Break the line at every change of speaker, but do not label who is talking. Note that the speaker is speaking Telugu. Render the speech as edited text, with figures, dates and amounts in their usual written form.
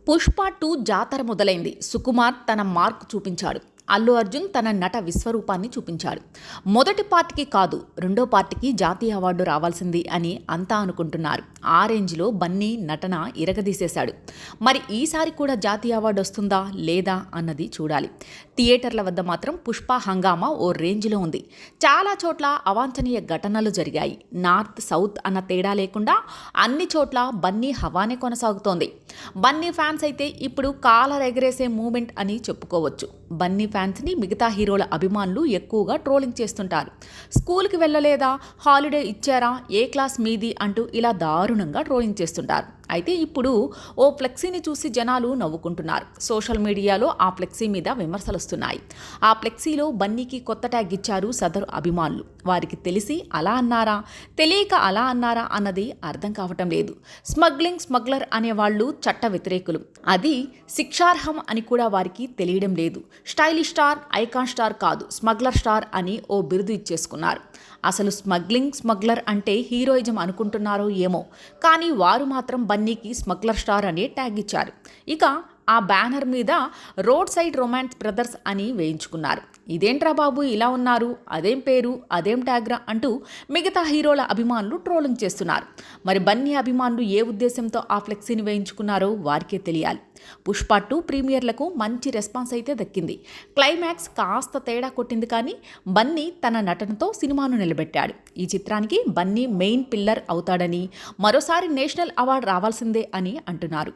పుష్ప 2 జాతర మొదలైంది. సుకుమార్ తన మార్క్ చూపించాడు. అల్లు అర్జున్ తన నట విశ్వరూపాన్ని చూపించాడు. మొదటి పార్ట్కి కాదు, రెండో పార్ట్కి జాతీయ అవార్డు రావాల్సింది అని అంతా అనుకుంటున్నారు. ఆ రేంజ్లో బన్నీ నటన ఇరగదీసేశాడు. మరి ఈసారి కూడా జాతీయ అవార్డు వస్తుందా లేదా అన్నది చూడాలి. థియేటర్ల వద్ద మాత్రం పుష్ప హంగామా ఓ రేంజ్లో ఉంది. చాలా చోట్ల అవాంఛనీయ ఘటనలు జరిగాయి. నార్త్ సౌత్ అన్న తేడా లేకుండా అన్ని చోట్ల బన్నీ హవానే కొనసాగుతోంది. బన్నీ ఫ్యాన్స్ అయితే ఇప్పుడు కాలర్ ఎగరేసే మూమెంట్ అని చెప్పుకోవచ్చు. బన్నీ ఫ్యాన్స్ని మిగతా హీరోల అభిమానులు ఎక్కువగా ట్రోలింగ్ చేస్తుంటారు. స్కూల్కి వెళ్ళలేదా, హాలిడే ఇచ్చారా, ఏ క్లాస్ మీది అంటూ ఇలా దారుణంగా ట్రోలింగ్ చేస్తుంటారు. అయితే ఇప్పుడు ఓ ఫ్లెక్సీని చూసి జనాలు నవ్వుకుంటున్నారు. సోషల్ మీడియాలో ఆ ఫ్లెక్సీ మీద విమర్శలు వస్తున్నాయి. ఆ ఫ్లెక్సీలో బన్నీకి కొత్త ట్యాగ్ ఇచ్చారు సదరు అభిమానులు. వారికి తెలిసి అలా అన్నారా, తెలియక అలా అన్నారా అన్నది అర్థం కావటం లేదు. స్మగ్లర్ అనేవాళ్ళు చట్ట వ్యతిరేకులు, అది శిక్షార్హం అని కూడా వారికి తెలియడం లేదు. స్టైలిష్ స్టార్, ఐకాన్ స్టార్ కాదు, స్మగ్లర్ స్టార్ అని ఓ బిరుదు ఇచ్చేసుకున్నారు. అసలు స్మగ్లర్ అంటే హీరోయిజం అనుకుంటున్నారో ఏమో, కానీ వారు మాత్రం బన్నీకి స్మగ్లర్ స్టార్ అనే ట్యాగ్ ఇచ్చారు. ఇక ఆ బ్యానర్ మీద రోడ్ సైడ్ రొమాన్స్ బ్రదర్స్ అని వేయించుకున్నారు. ఇదేంట్రా బాబు ఇలా ఉన్నారు, అదేం పేరు, అదేం ట్యాగ్రా అంటూ మిగతా హీరోల అభిమానులు ట్రోలింగ్ చేస్తున్నారు. మరి బన్నీ అభిమానులు ఏ ఉద్దేశంతో ఆ ఫ్లెక్సీని వేయించుకున్నారో వారికే తెలియాలి. పుష్ప 2 ప్రీమియర్లకు మంచి రెస్పాన్స్ అయితే దక్కింది. క్లైమాక్స్ కాస్త తేడా కొట్టింది, కానీ బన్నీ తన నటనతో సినిమాను నిలబెట్టాడు. ఈ చిత్రానికి బన్నీ మెయిన్ పిల్లర్ అవుతాడని, మరోసారి నేషనల్ అవార్డు రావాల్సిందే అని అంటున్నారు.